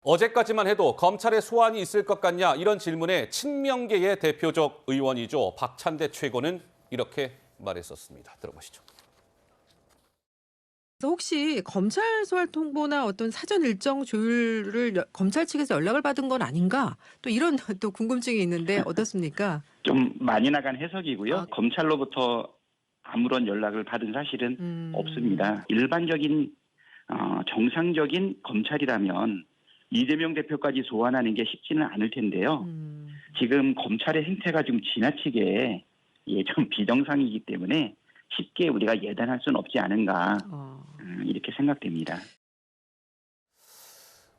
어제까지만 해도 검찰의 소환이 있을 것 같냐 이런 질문에 친명계의 대표적 의원이죠. 박찬대 최고는 이렇게 말했었습니다. 들어보시죠. 그래서 혹시 검찰 소환 통보나 어떤 사전 일정 조율을 검찰 측에서 연락을 받은 건 아닌가? 또 이런 또 궁금증이 있는데 어떻습니까? 좀 많이 나간 해석이고요. 아. 검찰로부터 아무런 연락을 받은 사실은 없습니다. 일반적인 정상적인 검찰이라면 이재명 대표까지 소환하는 게 쉽지는 않을 텐데요. 지금 검찰의 행태가 좀 지나치게 좀 비정상이기 때문에 쉽게 우리가 예단할 수는 없지 않은가 이렇게 생각됩니다.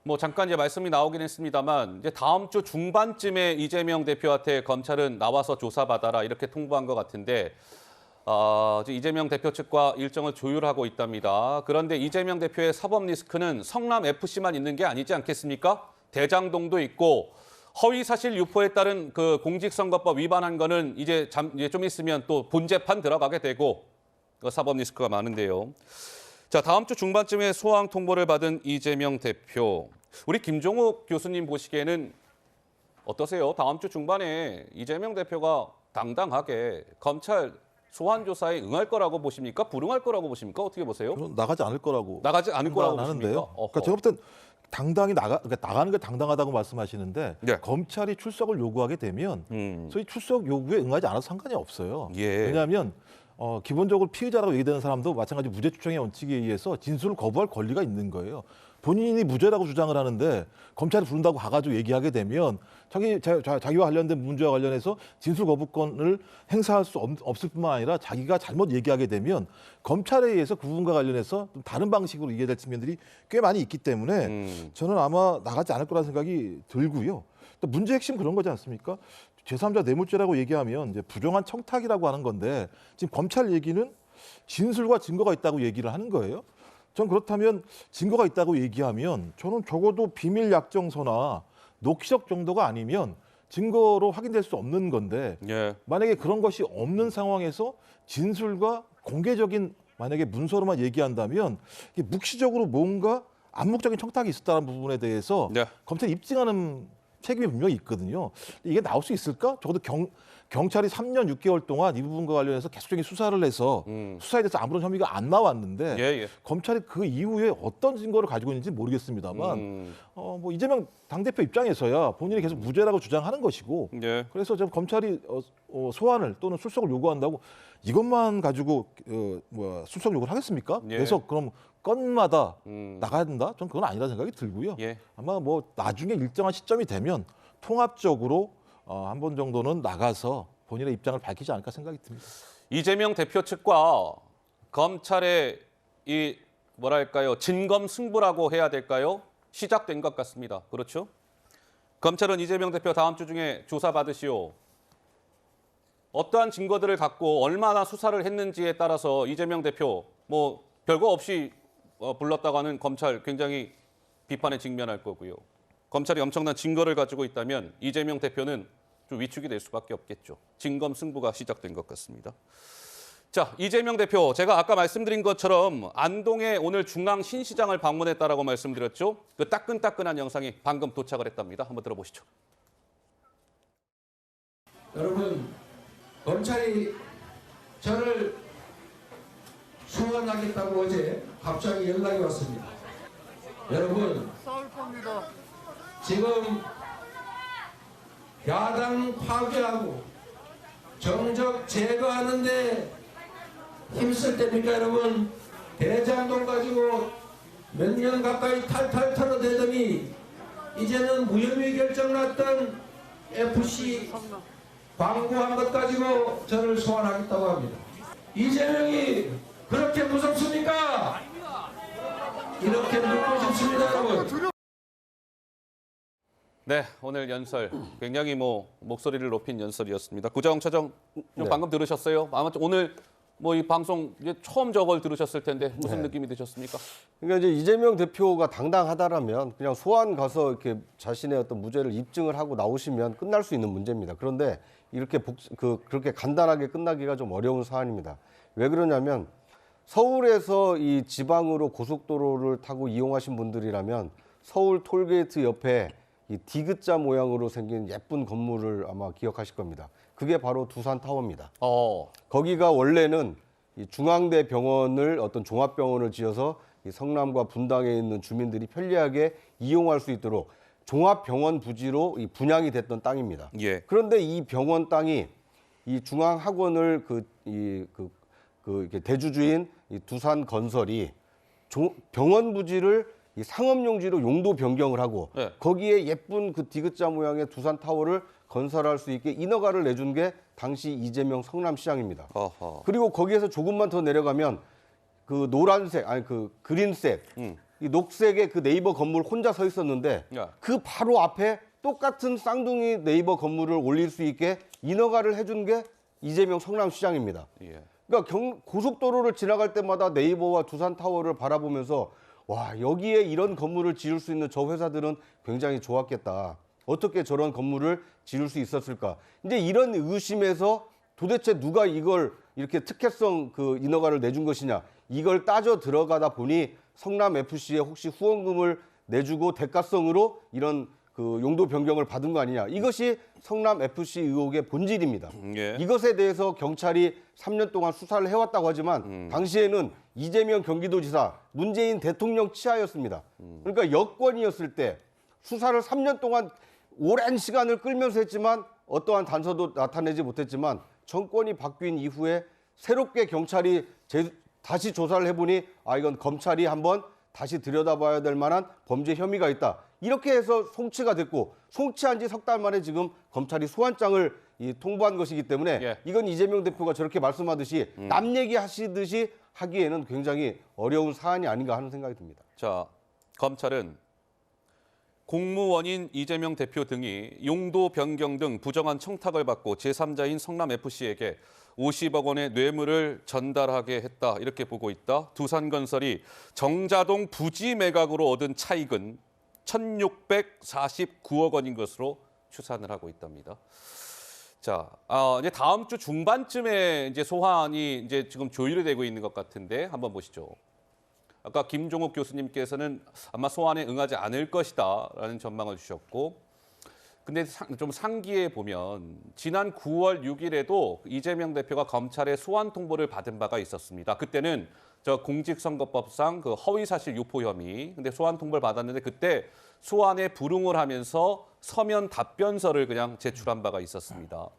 뭐 잠깐 이제 말씀이 나오긴 했습니다만 이제 다음 주 중반쯤에 이재명 대표한테 검찰은 나와서 조사받아라 이렇게 통보한 것 같은데 이제 이재명 대표 측과 일정을 조율하고 있답니다. 그런데 이재명 대표의 사법 리스크는 성남 FC만 있는 게 아니지 않겠습니까? 대장동도 있고 허위 사실 유포에 따른 그 공직선거법 위반한 거는 이제 좀 있으면 또 본재판 들어가게 되고 그 사법 리스크가 많은데요. 자, 다음 주 중반쯤에 소환 통보를 받은 이재명 대표. 우리 김종욱 교수님 보시기에는 어떠세요? 다음 주 중반에 이재명 대표가 당당하게 검찰 소환 조사에 응할 거라고 보십니까? 불응할 거라고 보십니까? 어떻게 보세요? 저는 나가지 않을 거라고 나가지 않을 거라고 하는데요. 보십니까? 그러니까 제가 볼 땐 당당히 나가는 게 당당하다고 말씀하시는데 네. 검찰이 출석을 요구하게 되면 소위 출석 요구에 응하지 않아도 상관이 없어요. 예. 왜냐하면 기본적으로 피의자라고 얘기되는 사람도 마찬가지 무죄 추정의 원칙에 의해서 진술을 거부할 권리가 있는 거예요. 본인이 무죄라고 주장을 하는데 검찰이 부른다고 가가지고 얘기하게 되면 자기와 관련된 문제와 관련해서 진술 거부권을 행사할 수 없을 뿐만 아니라 자기가 잘못 얘기하게 되면 검찰에 의해서 그 부분과 관련해서 좀 다른 방식으로 이해될 측면들이 꽤 많이 있기 때문에 저는 아마 나가지 않을 거라는 생각이 들고요. 또 문제 핵심 그런 거지 않습니까? 제3자 뇌물죄라고 얘기하면 이제 부정한 청탁이라고 하는 건데 지금 검찰 얘기는 진술과 증거가 있다고 얘기를 하는 거예요. 전 그렇다면 증거가 있다고 얘기하면 저는 적어도 비밀 약정서나 녹취록 정도가 아니면 증거로 확인될 수 없는 건데 예. 만약에 그런 것이 없는 상황에서 진술과 공개적인 만약에 문서로만 얘기한다면 이게 묵시적으로 뭔가 암묵적인 청탁이 있었다는 부분에 대해서 네. 검찰이 입증하는 책임이 분명히 있거든요. 이게 나올 수 있을까? 적어도 경찰이 3년 6개월 동안 이 부분과 관련해서 계속적인 수사를 해서 수사에 대해서 아무런 혐의가 안 나왔는데 예. 검찰이 그 이후에 어떤 증거를 가지고 있는지 모르겠습니다만 뭐 이재명 당대표 입장에서야 본인이 계속 무죄라고 주장하는 것이고 예. 그래서 좀 검찰이 소환을 또는 출석을 요구한다고 이것만 가지고 출석 요구를 하겠습니까? 예. 계속 그럼 건마다 나가야 된다? 전 그건 아니라 생각이 들고요. 예. 아마 뭐 나중에 일정한 시점이 되면 통합적으로 한 번 정도는 나가서 본인의 입장을 밝히지 않을까 생각이 듭니다. 이재명 대표 측과 검찰의 이 뭐랄까요? 진검 승부라고 해야 될까요? 시작된 것 같습니다. 그렇죠? 검찰은 이재명 대표 다음 주 중에 조사 받으시오. 어떠한 증거들을 갖고 얼마나 수사를 했는지에 따라서 이재명 대표 뭐 별거 없이 불렀다고 하는 검찰 굉장히 비판에 직면할 거고요. 검찰이 엄청난 증거를 가지고 있다면 이재명 대표는 좀 위축이 될 수밖에 없겠죠. 진검 승부가 시작된 것 같습니다. 자, 이재명 대표, 제가 아까 말씀드린 것처럼 안동에 오늘 중앙신시장을 방문했다라고 말씀드렸죠. 그 따끈따끈한 영상이 방금 도착을 했답니다. 한번 들어보시죠. 여러분, 검찰이 저를 소환하겠다고 어제 갑자기 연락이 왔습니다. 여러분, 지금 야당 파괴하고 정적 제거하는데 힘쓸 때입니까, 여러분? 대장동 가지고 몇 년 가까이 탈탈 털어대더니 이제는 무혐의 결정 났던 FC 광고한 것 가지고 저를 소환하겠다고 합니다. 이재명이 그렇게 무섭습니까? 이렇게 묻고 싶습니다, 여러분. 네, 오늘 연설 굉장히 목소리를 높인 연설이었습니다. 구정처장 방금 들으셨어요? 아마 오늘 이 방송 이제 처음 저걸 들으셨을 텐데 무슨 느낌이 드셨습니까? 그러니까 이제 이재명 대표가 당당하다라면 그냥 소환 가서 이렇게 자신의 어떤 무죄를 입증을 하고 나오시면 끝날 수 있는 문제입니다. 그런데 이렇게 그렇게 간단하게 끝나기가 좀 어려운 사안입니다. 왜 그러냐면 서울에서 이 지방으로 고속도로를 타고 이용하신 분들이라면 서울 톨게이트 옆에 이 디귿자 모양으로 생긴 예쁜 건물을 아마 기억하실 겁니다. 그게 바로 두산타워입니다. 거기가 원래는 이 중앙대 병원을 어떤 종합병원을 지어서 이 성남과 분당에 있는 주민들이 편리하게 이용할 수 있도록 종합병원 부지로 이 분양이 됐던 땅입니다. 예. 그런데 이 병원 땅이 이 중앙학원을 이렇게 대주주인 이 두산건설이 병원 부지를 이 상업용지로 용도 변경을 하고 네. 거기에 예쁜 그 디귿자 모양의 두산타워를 건설할 수 있게 인허가를 내준 게 당시 이재명 성남시장입니다. 어허. 그리고 거기에서 조금만 더 내려가면 그 노란색 아니 그 그린색 이 녹색의 그 네이버 건물 혼자 서 있었는데 야. 그 바로 앞에 똑같은 쌍둥이 네이버 건물을 올릴 수 있게 인허가를 해준 게 이재명 성남시장입니다. 예. 그러니까 고속도로를 지나갈 때마다 네이버와 두산타워를 바라보면서 와 여기에 이런 건물을 지을 수 있는 저 회사들은 굉장히 좋았겠다. 어떻게 저런 건물을 지을 수 있었을까? 이제 이런 의심에서 도대체 누가 이걸 이렇게 특혜성 그 인허가를 내준 것이냐? 이걸 따져 들어가다 보니 성남 FC에 혹시 후원금을 내주고 대가성으로 이런 그 용도 변경을 받은 거 아니냐? 이것이 성남 FC 의혹의 본질입니다. 예. 이것에 대해서 경찰이 3년 동안 수사를 해왔다고 하지만 당시에는 이재명 경기도지사, 문재인 대통령 치하였습니다. 그러니까 여권이었을 때 수사를 3년 동안 오랜 시간을 끌면서 했지만 어떠한 단서도 나타내지 못했지만 정권이 바뀐 이후에 새롭게 경찰이 다시 조사를 해보니 아 이건 검찰이 한번 다시 들여다봐야 될 만한 범죄 혐의가 있다. 이렇게 해서 송치가 됐고 송치한 지 석 달 만에 지금 검찰이 소환장을 통보한 것이기 때문에 예. 이건 이재명 대표가 저렇게 말씀하듯이 남 얘기하시듯이 하기에는 굉장히 어려운 사안이 아닌가 하는 생각이 듭니다. 자, 검찰은 공무원인 이재명 대표 등이 용도 변경 등 부정한 청탁을 받고 제3자인 성남FC에게 50억 원의 뇌물을 전달하게 했다. 이렇게 보고 있다. 두산건설이 정자동 부지 매각으로 얻은 차익은 1,649억 원인 것으로 추산을 하고 있답니다. 자, 이제 다음 주 중반쯤에 이제 소환이 이제 지금 조율이 되고 있는 것 같은데 한번 보시죠. 아까 김종욱 교수님께서는 아마 소환에 응하지 않을 것이다라는 전망을 주셨고, 근데 좀 상기해 보면 지난 9월 6일에도 이재명 대표가 검찰의 소환 통보를 받은 바가 있었습니다. 그때는 저 공직선거법상 그 허위사실 유포 혐의, 근데 소환 통보를 받았는데 그때 소환에 불응을 하면서 서면 답변서를 그냥 제출한 바가 있었습니다.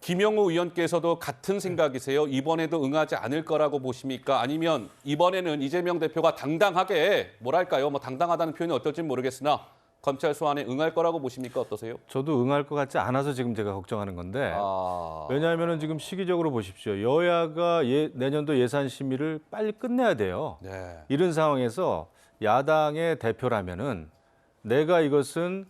김영우 의원께서도 같은 생각이세요? 이번에도 응하지 않을 거라고 보십니까? 아니면 이번에는 이재명 대표가 당당하게 뭐랄까요? 뭐 당당하다는 표현이 어떨지 모르겠으나 검찰 소환에 응할 거라고 보십니까? 어떠세요? 저도 응할 것 같지 않아서 지금 제가 걱정하는 건데 아, 왜냐하면 지금 시기적으로 보십시오. 여야가 내년도 예산 심의를 빨리 끝내야 돼요. 네. 이런 상황에서 야당의 대표라면은 내가 이것은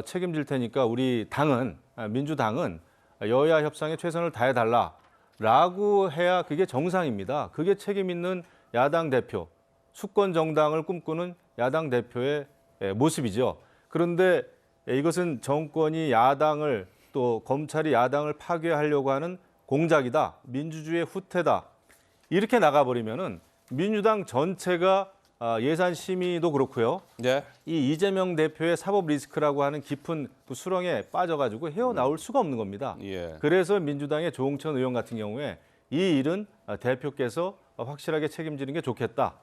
책임질 테니까 우리 당은 민주당은 여야 협상에 최선을 다해달라라고 해야 그게 정상입니다. 그게 책임 있는 야당 대표, 수권 정당을 꿈꾸는 야당 대표의 모습이죠. 그런데 이것은 정권이 야당을 또 검찰이 야당을 파괴하려고 하는 공작이다. 민주주의의 후퇴다. 이렇게 나가버리면은 민주당 전체가 예산 심의도 그렇고요. 네. 이 이재명 대표의 사법 리스크라고 하는 깊은 그 수렁에 빠져가지고 헤어나올 수가 없는 겁니다. 예. 그래서 민주당의 조홍천 의원 같은 경우에 이 일은 대표께서 확실하게 책임지는 게 좋겠다.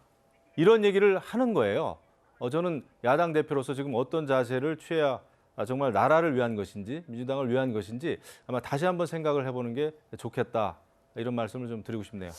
이런 얘기를 하는 거예요. 저는 야당 대표로서 지금 어떤 자세를 취해야 정말 나라를 위한 것인지 민주당을 위한 것인지 아마 다시 한번 생각을 해보는 게 좋겠다. 이런 말씀을 좀 드리고 싶네요.